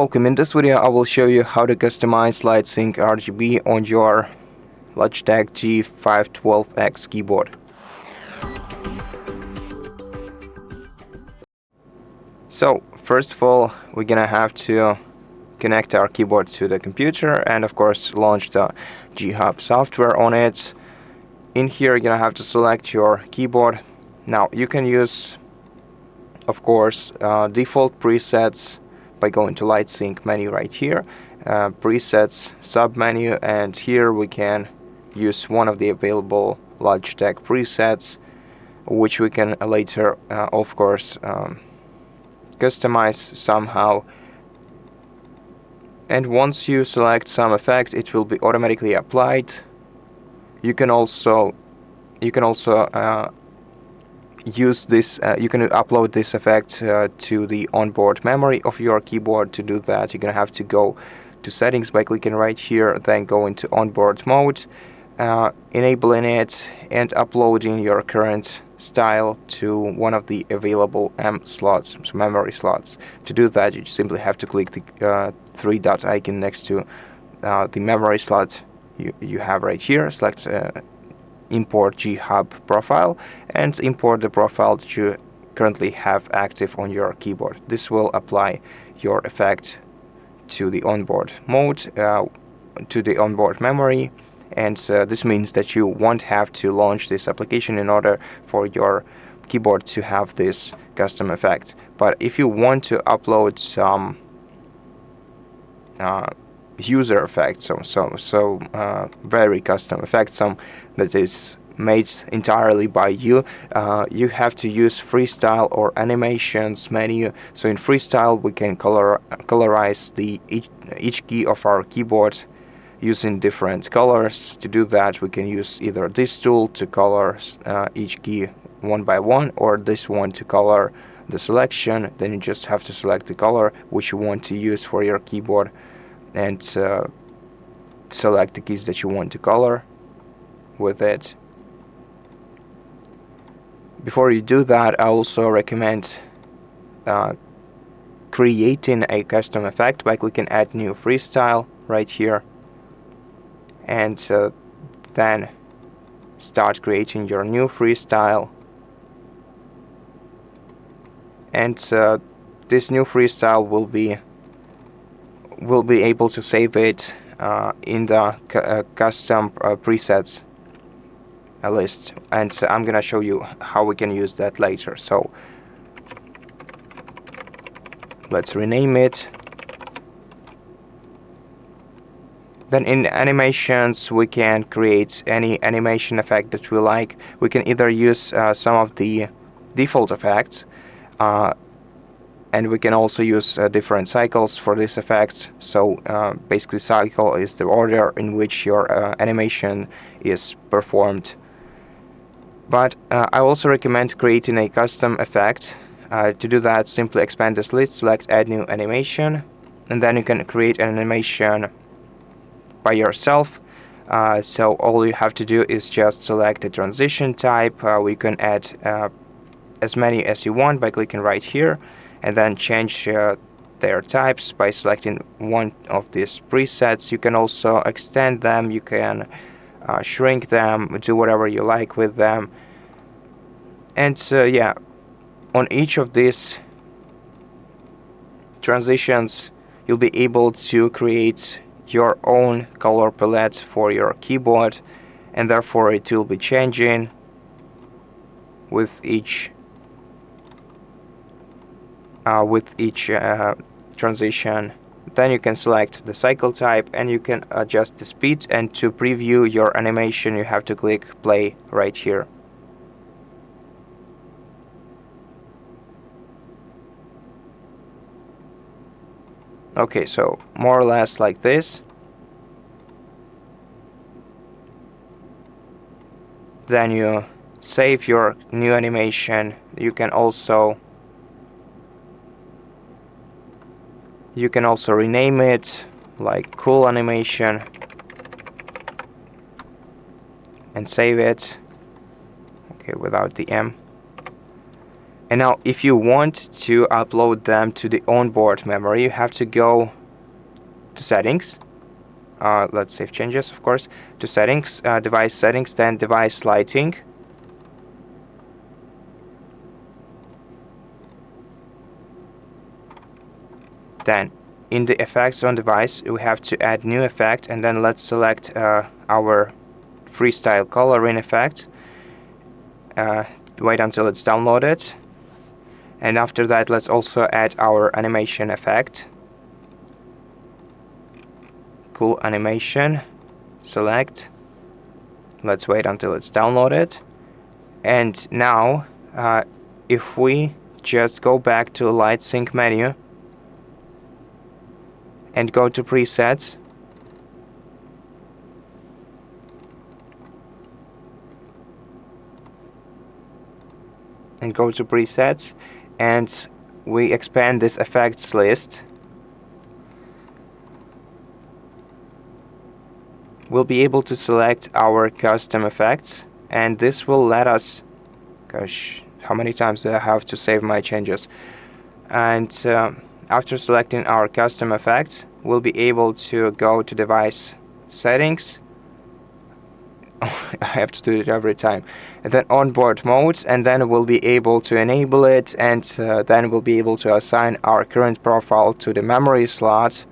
Welcome. In this video I will show you how to customize LightSync RGB on your Logitech G512 X keyboard. So first of all, we're gonna have to connect our keyboard to the computer and of course launch the G Hub software on it. In here you're gonna have to select your keyboard. Now you can use, of course, default presets by going to LightSync menu right here, presets sub-menu, and here we can use one of the available Logitech presets, which we can later, of course, customize somehow. And once you select some effect, it will be automatically applied. You can also use this, you can upload this effect to the onboard memory of your keyboard. To do that, you're gonna have to go to settings by clicking right here, then go into onboard mode, enabling it and uploading your current style to one of the available slots, so memory slots. To do that, you simply have to click the three dot icon next to the memory slot you have right here, select import G Hub profile and import the profile that you currently have active on your keyboard. This will apply your effect to the onboard mode, to the onboard memory, and this means that you won't have to launch this application in order for your keyboard to have this custom effect. But if you want to upload some user effects, so very custom effects, some that is made entirely by you, you have to use Freestyle or Animations menu. So in Freestyle we can colorize each key of our keyboard using different colors. To do that, we can use either this tool to color each key one by one, or this one to color the selection. Then you just have to select the color which you want to use for your keyboard and select the keys that you want to color with it. Before you do that, I also recommend creating a custom effect by clicking Add New Freestyle right here, and then start creating your new freestyle. And this new freestyle will be able to save it in the custom presets list, and I'm gonna show you how we can use that later. So let's rename it. Then in animations we can create any animation effect that we like. We can either use some of the default effects, and we can also use different cycles for these effects. So basically cycle is the order in which your animation is performed. But I also recommend creating a custom effect. To do that, simply expand this list, select Add New Animation, and then you can create an animation by yourself. So all you have to do is just select the transition type. We can add as many as you want by clicking right here, and then change their types by selecting one of these presets. You can also extend them, you can shrink them, do whatever you like with them. And yeah, on each of these transitions you'll be able to create your own color palette for your keyboard, and therefore it will be changing with each transition. Then you can select the cycle type and you can adjust the speed, and to preview your animation you have to click play right here. Okay, so more or less like this. Then you save your new animation. You can also rename it like cool animation and save it, okay, without the M. And now if you want to upload them to the onboard memory, you have to go to settings. Let's save changes, of course. To settings, device settings, then device lighting. Then in the effects on device, we have to add new effect, and then let's select our freestyle coloring effect. Wait until it's downloaded. And after that, let's also add our animation effect. Cool animation. Select. Let's wait until it's downloaded. And now, if we just go back to LightSync menu and go to presets, and we expand this effects list, we'll be able to select our custom effects, and this will let us, gosh, how many times do I have to save my changes? And after selecting our custom effects, we'll be able to go to device settings. I have to do it every time. And then onboard mode, and then we'll be able to enable it, and then we'll be able to assign our current profile to the memory slot,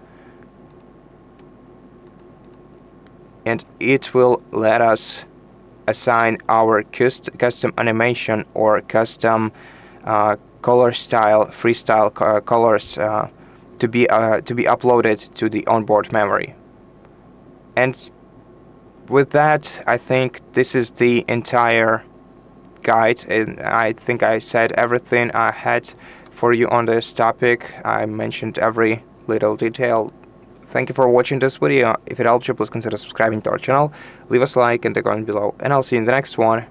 and it will let us assign our custom animation or custom color style, freestyle colors to be uploaded to the onboard memory. And with that, I think this is the entire guide, and I think I said everything I had for you on this topic. I mentioned every little detail. Thank you for watching this video. If it helped you, please consider subscribing to our channel, leave us a like and a comment below, and I'll see you in the next one.